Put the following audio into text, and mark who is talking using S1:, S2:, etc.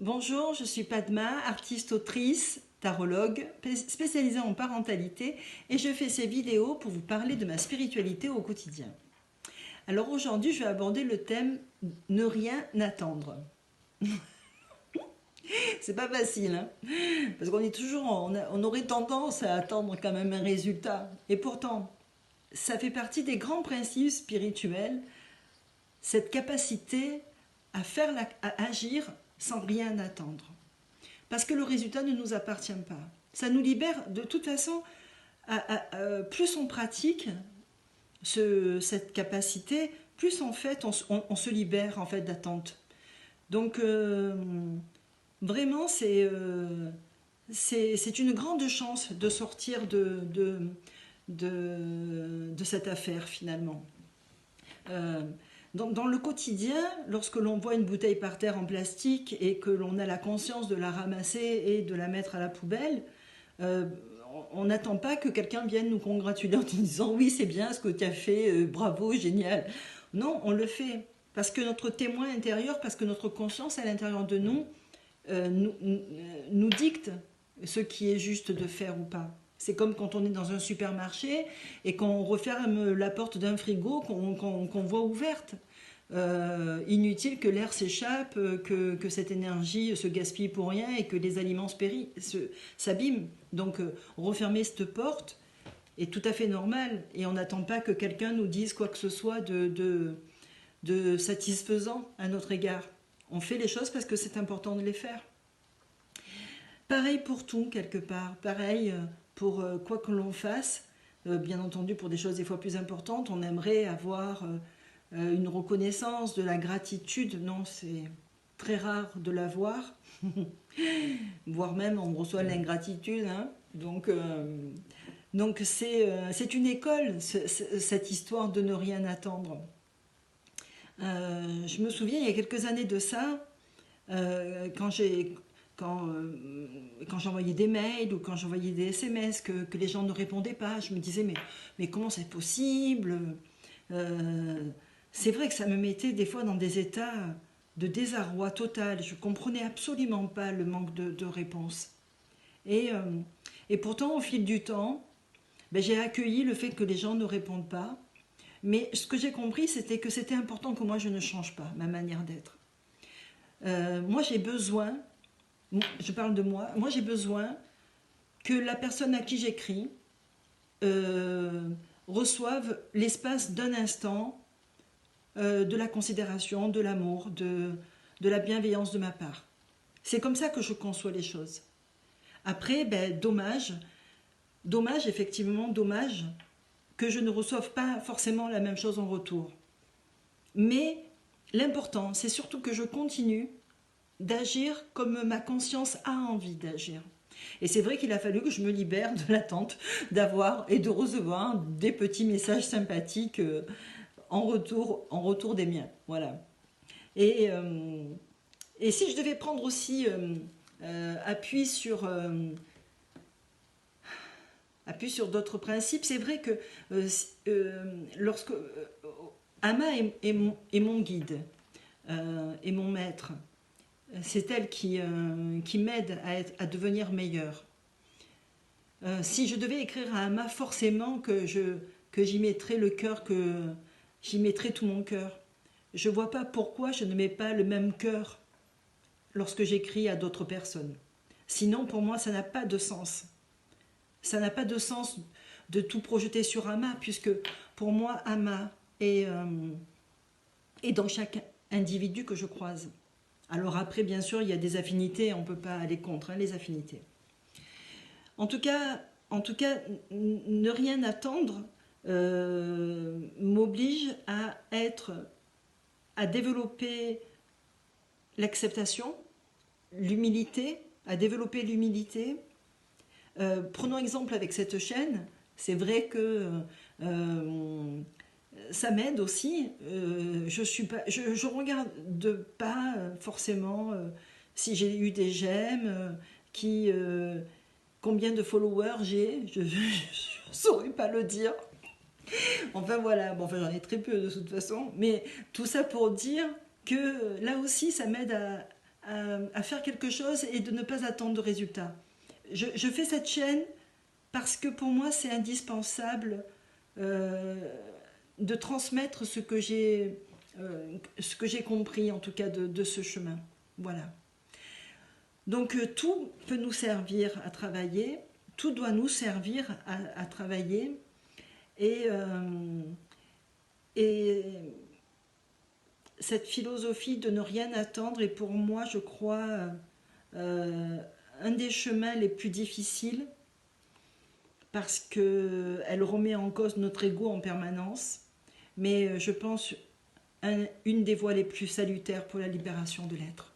S1: Bonjour, je suis Padma, artiste-autrice, tarologue, spécialisée en parentalité et je fais ces vidéos pour vous parler de ma spiritualité au quotidien. Alors aujourd'hui, je vais aborder le thème ne rien attendre. C'est pas facile, hein, parce qu'on est toujours, on aurait tendance à attendre quand même un résultat. Et pourtant, ça fait partie des grands principes spirituels, cette capacité à à agir sans rien attendre. Parce que le résultat ne nous appartient pas. Ça nous libère de toute façon, plus on pratique cette capacité, plus en fait on se libère en fait d'attente. Donc vraiment c'est une grande chance de sortir de cette affaire finalement. Euh, dans le quotidien, lorsque l'on voit une bouteille par terre en plastique et que l'on a la conscience de la ramasser et de la mettre à la poubelle, euh, on n'attend pas que quelqu'un vienne nous congratuler en nous disant oui c'est bien ce que tu as fait, bravo, génial. Non, on le fait parce que notre témoin intérieur, parce que notre conscience à l'intérieur de nous, nous dicte ce qui est juste de faire ou pas. C'est comme quand on est dans un supermarché et qu'on referme la porte d'un frigo qu'on voit ouverte. Inutile que l'air s'échappe, que cette énergie se gaspille pour rien et que les aliments s'abîment. Donc refermer cette porte est tout à fait normal et on n'attend pas que quelqu'un nous dise quoi que ce soit de satisfaisant à notre égard. On fait les choses parce que c'est important de les faire. Pareil pour tout, quelque part. Pareil pour quoi que l'on fasse. Bien entendu, pour des choses des fois plus importantes, on aimerait avoir une reconnaissance, de la gratitude. Non, c'est très rare de l'avoir. Voire même, on reçoit l'ingratitude. Hein. Donc c'est une école, cette histoire de ne rien attendre. Je me souviens, il y a quelques années de ça, quand j'envoyais des mails ou quand j'envoyais des SMS que les gens ne répondaient pas, je me disais mais comment c'est possible. C'est vrai que ça me mettait des fois dans des états de désarroi total. Je ne comprenais absolument pas le manque de réponse. Et pourtant, au fil du temps, ben, j'ai accueilli le fait que les gens ne répondent pas. Mais ce que j'ai compris, c'était que c'était important que moi, je ne change pas ma manière d'être. Moi, j'ai besoin, je parle de moi j'ai besoin que la personne à qui j'écris reçoive l'espace d'un instant de la considération, de l'amour, de la bienveillance de ma part. C'est comme ça que je conçois les choses. Après, ben, dommage, effectivement, dommage que je ne reçoive pas forcément la même chose en retour. Mais l'important, c'est surtout que je continue d'agir comme ma conscience a envie d'agir. Et c'est vrai qu'il a fallu que je me libère de l'attente d'avoir et de recevoir des petits messages sympathiques en retour des miens. Voilà. Et, euh, et si je devais prendre aussi appui sur d'autres principes, c'est vrai que lorsque Ama est mon guide, est mon maître. C'est elle qui m'aide à devenir meilleure. Si je devais écrire à Ama, forcément que j'y mettrais le cœur, que j'y mettrais tout mon cœur. Je ne vois pas pourquoi je ne mets pas le même cœur lorsque j'écris à d'autres personnes. Sinon, pour moi, ça n'a pas de sens. Ça n'a pas de sens de tout projeter sur Ama, puisque pour moi, Ama est dans chaque individu que je croise. Alors après, bien sûr, il y a des affinités, on ne peut pas aller contre les affinités. En tout cas, ne rien attendre m'oblige à développer l'acceptation, l'humilité, à développer l'humilité. Prenons exemple avec cette chaîne. C'est vrai que ça m'aide aussi. Je regarde pas forcément si j'ai eu des j'aime, combien de followers j'ai. Je ne saurais pas le dire. Enfin voilà, bon, enfin, j'en ai très peu de toute façon. Mais tout ça pour dire que là aussi, ça m'aide à faire quelque chose et de ne pas attendre de résultats. Je fais cette chaîne parce que pour moi c'est indispensable de transmettre ce que j'ai compris en tout cas de ce chemin. Voilà. Donc tout peut nous servir à travailler, tout doit nous servir à travailler et, et cette philosophie de ne rien attendre est pour moi, je crois, un des chemins les plus difficiles parce qu'elle remet en cause notre ego en permanence, mais je pense une des voies les plus salutaires pour la libération de l'être.